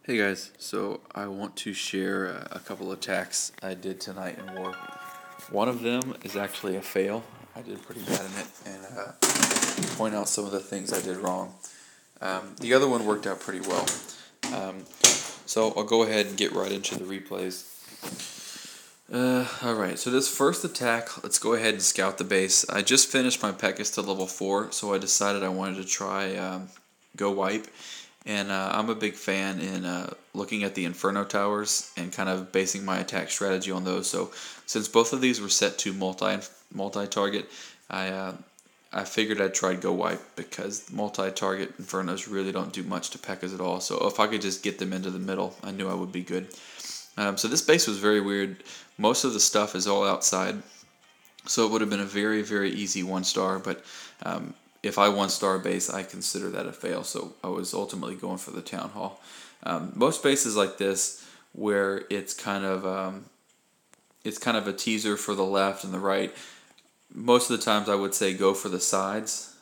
Hey guys, so I want to share a couple attacks I did tonight in war. One of them is actually a fail. I did pretty bad in it, and point out some of the things I did wrong. The other one worked out pretty well. Um, so I'll go ahead and get right into the replays. Alright, so this first attack, let's go ahead and scout the base. I just finished my P.E.K.K.A to level 4, so I decided I wanted to try GOWIPE. And I'm a big fan in looking at the Inferno Towers and kind of basing my attack strategy on those. So since both of these were set to multi-target, I figured I'd try GOWIPE because multi-target Infernos really don't do much to P.E.K.K.As at all. So if I could just get them into the middle, I knew I would be good. So this base was very weird. Most of the stuff is all outside, so it would have been a very, very easy 1-star, but if I 1-star base, I consider that a fail, so I was ultimately going for the Town Hall. Most bases like this, where it's kind of a teaser for the left and the right, most of the times I would say go for the sides,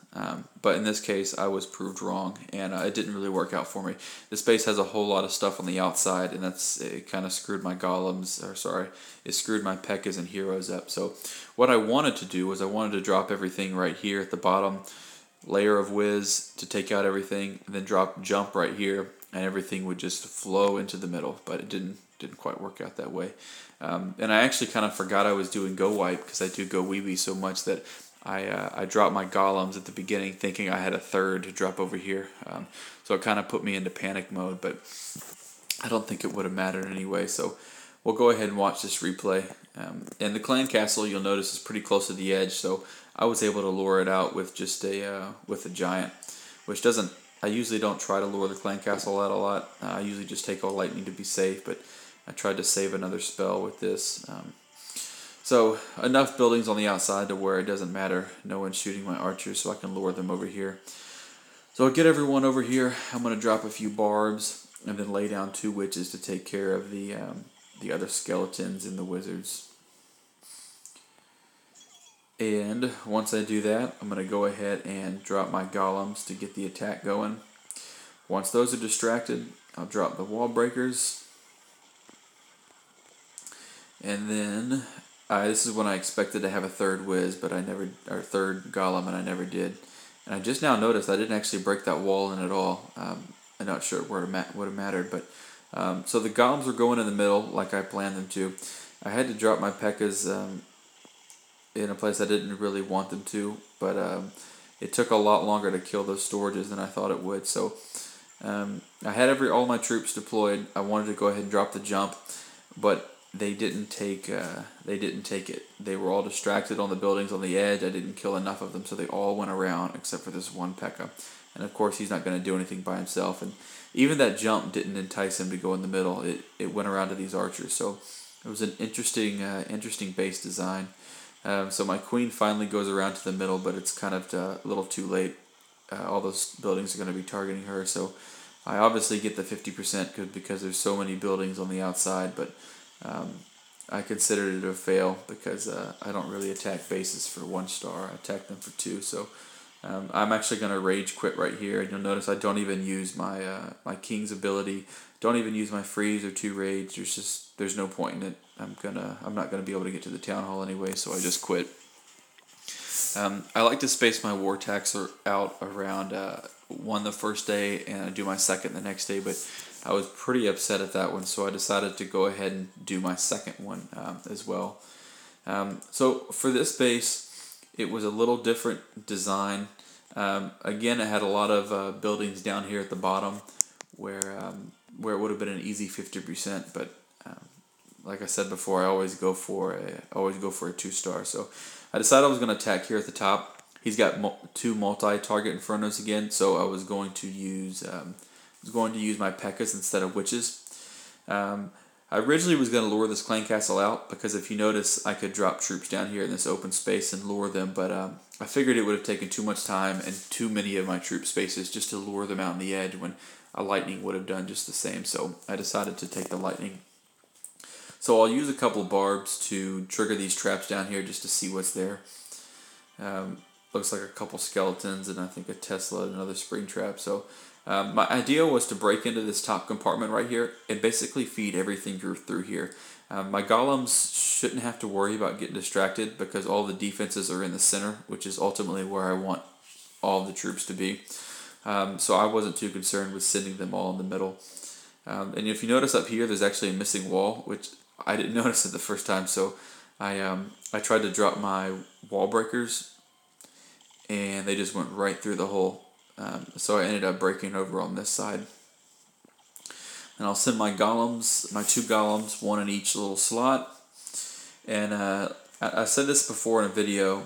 but in this case I was proved wrong, and it didn't really work out for me. This base has a whole lot of stuff on the outside, and it kind of screwed my golems, or sorry, it screwed my P.E.K.K.As and heroes up. So what I wanted to do was I wanted to drop everything right here at the bottom, layer of whiz to take out everything, and then jump right here, and everything would just flow into the middle, but it didn't quite work out that way. And I actually kind of forgot I was doing GOWIPE because I do GOWIPE so much that I dropped my golems at the beginning thinking I had a third to drop over here. So it kind of put me into panic mode, but I don't think it would have mattered anyway. So we'll go ahead and watch this replay. And the clan castle, you'll notice, is pretty close to the edge, so I was able to lure it out with just a giant, which doesn't. I usually don't try to lure the clan castle out a lot. I usually just take all lightning to be safe, but I tried to save another spell with this. So enough buildings on the outside to where it doesn't matter. No one's shooting my archers, so I can lure them over here. So I'll get everyone over here. I'm going to drop a few barbs and then lay down 2 witches to take care of the other skeletons and the wizards. And once I do that, I'm going to go ahead and drop my golems to get the attack going. Once those are distracted, I'll drop the wall breakers. And then this is when I expected to have a third whiz, but or third golem, and I never did. And I just now noticed I didn't actually break that wall in at all. I'm not sure it would have mattered, but so the golems were going in the middle like I planned them to. I had to drop my P.E.K.K.As in a place I didn't really want them to, but it took a lot longer to kill those storages than I thought it would. So I had all my troops deployed. I wanted to go ahead and drop the jump, but they didn't take it. They were all distracted on the buildings on the edge. I didn't kill enough of them, so they all went around except for this one P.E.K.K.A. And of course, he's not going to do anything by himself. And even that jump didn't entice him to go in the middle. It went around to these archers. So it was an interesting base design. So my queen finally goes around to the middle, but it's kind of a little too late. All those buildings are going to be targeting her. So I obviously get the 50% because there's so many buildings on the outside, but I considered it a fail because I don't really attack bases for 1-star. I attack them for 2. So I'm actually going to rage quit right here. And you'll notice I don't even use my king's ability. Don't even use my freeze or 2 rage. There's no point in it. I'm not gonna be able to get to the town hall anyway, so I just quit. I like to space my war attacks out around 1 the first day, and I do my 2nd the next day. But I was pretty upset at that one, so I decided to go ahead and do my 2nd one as well. So for this base, it was a little different design. Again, it had a lot of buildings down here at the bottom, where it would have been an easy 50%, but like I said before, I always go for a 2-star. So I decided I was going to attack here at the top. He's got 2 multi-target Infernos again, so I was going to use my P.E.K.K.As instead of witches. I originally was going to lure this clan castle out because if you notice, I could drop troops down here in this open space and lure them, but I figured it would have taken too much time and too many of my troop spaces just to lure them out on the edge when a lightning would have done just the same. So I decided to take the lightning. So I'll use a couple barbs to trigger these traps down here just to see what's there. Looks like a couple skeletons and I think a Tesla and another spring trap. So My idea was to break into this top compartment right here and basically feed everything through here. My golems shouldn't have to worry about getting distracted because all the defenses are in the center, which is ultimately where I want all the troops to be. So I wasn't too concerned with sending them all in the middle. And if you notice up here, there's actually a missing wall, which I didn't notice it the first time. So I tried to drop my wall breakers, and they just went right through the hole. So I ended up breaking over on this side. And I'll send my golems, my 2 golems, 1 in each little slot. And I said this before in a video.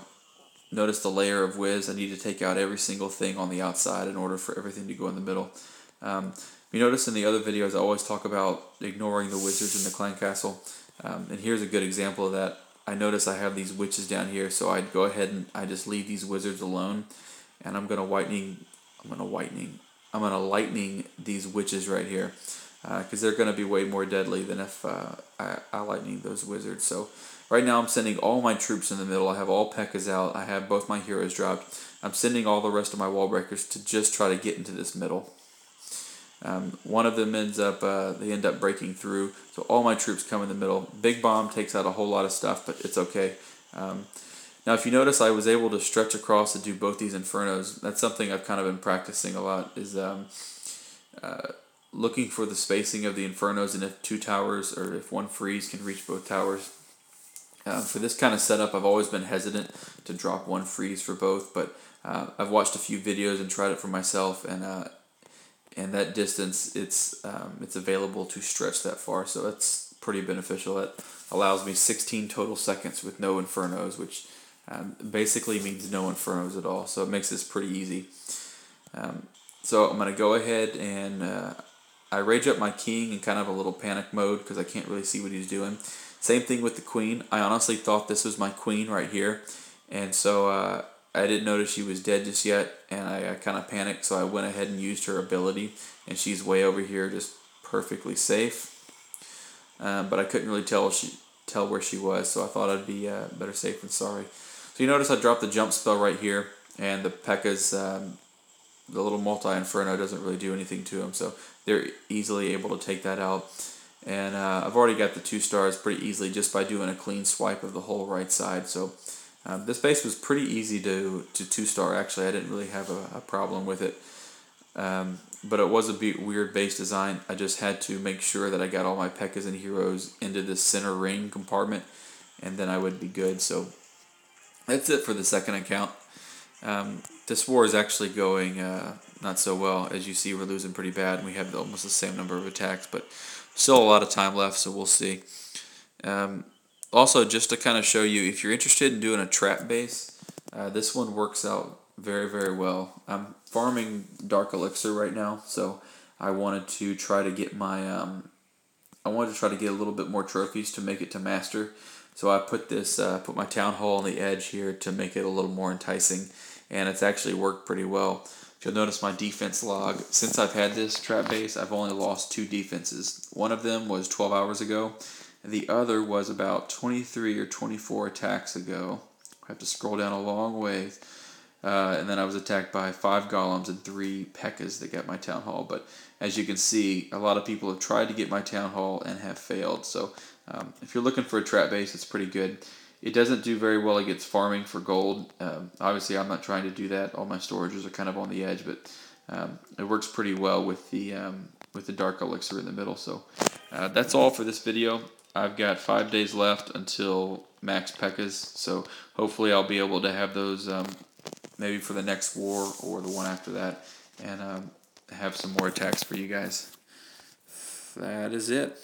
Notice the layer of whiz. I need to take out every single thing on the outside in order for everything to go in the middle. You notice in the other videos I always talk about ignoring the wizards in the clan castle. And here's a good example of that. I notice I have these witches down here, so I'd go ahead and I just leave these wizards alone. And I'm gonna lightning these witches right here. Because they're going to be way more deadly than if I lightning those wizards. So right now I'm sending all my troops in the middle. I have all P.E.K.K.As out. I have both my heroes dropped. I'm sending all the rest of my wall breakers to just try to get into this middle. One of them they end up breaking through. So all my troops come in the middle. Big Bomb takes out a whole lot of stuff, but it's okay. Now if you notice, I was able to stretch across to do both these Infernos. That's something I've kind of been practicing a lot, is looking for the spacing of the Infernos and if 2 towers or if 1 freeze can reach both towers. For this kind of setup, I've always been hesitant to drop 1 freeze for both, but I've watched a few videos and tried it for myself, and that distance, it's available to stretch that far, so that's pretty beneficial. That allows me 16 total seconds with no Infernos, which basically means no Infernos at all, so it makes this pretty easy. So I'm going to go ahead and I rage up my king in kind of a little panic mode because I can't really see what he's doing. Same thing with the queen. I honestly thought this was my queen right here, and so I didn't notice she was dead just yet, and I kind of panicked, so I went ahead and used her ability, and she's way over here just perfectly safe. But I couldn't really tell where she was, so I thought I'd be better safe than sorry. So you notice I dropped the jump spell right here, and the P.E.K.K.A's the little multi-inferno doesn't really do anything to them, so they're easily able to take that out. And I've already got the 2 stars pretty easily just by doing a clean swipe of the whole right side. So this base was pretty easy to 2-star. Actually, I didn't really have a problem with it. But it was a weird base design. I just had to make sure that I got all my P.E.K.K.As and heroes into this center ring compartment, and then I would be good. So that's it for the second account. This war is actually going not so well. As you see, we're losing pretty bad, and we have almost the same number of attacks, but still a lot of time left, so we'll see. Also, just to kind of show you, if you're interested in doing a trap base, this one works out very, very well. I'm farming Dark Elixir right now, so I wanted to try to get my a little bit more trophies to make it to Master. So I put my Town Hall on the edge here to make it a little more enticing, and it's actually worked pretty well. If you'll notice my defense log, since I've had this trap base, I've only lost 2 defenses. One of them was 12 hours ago, and the other was about 23 or 24 attacks ago. I have to scroll down a long ways. And then I was attacked by 5 golems and 3 P.E.K.K.As that got my Town Hall. But as you can see, a lot of people have tried to get my Town Hall and have failed. So if you're looking for a trap base, it's pretty good. It doesn't do very well against farming for gold. Obviously, I'm not trying to do that. All my storages are kind of on the edge, but it works pretty well with the Dark Elixir in the middle. So that's all for this video. I've got 5 days left until max P.E.K.K.As, so hopefully I'll be able to have those maybe for the next war or the one after that, and have some more attacks for you guys. That is it.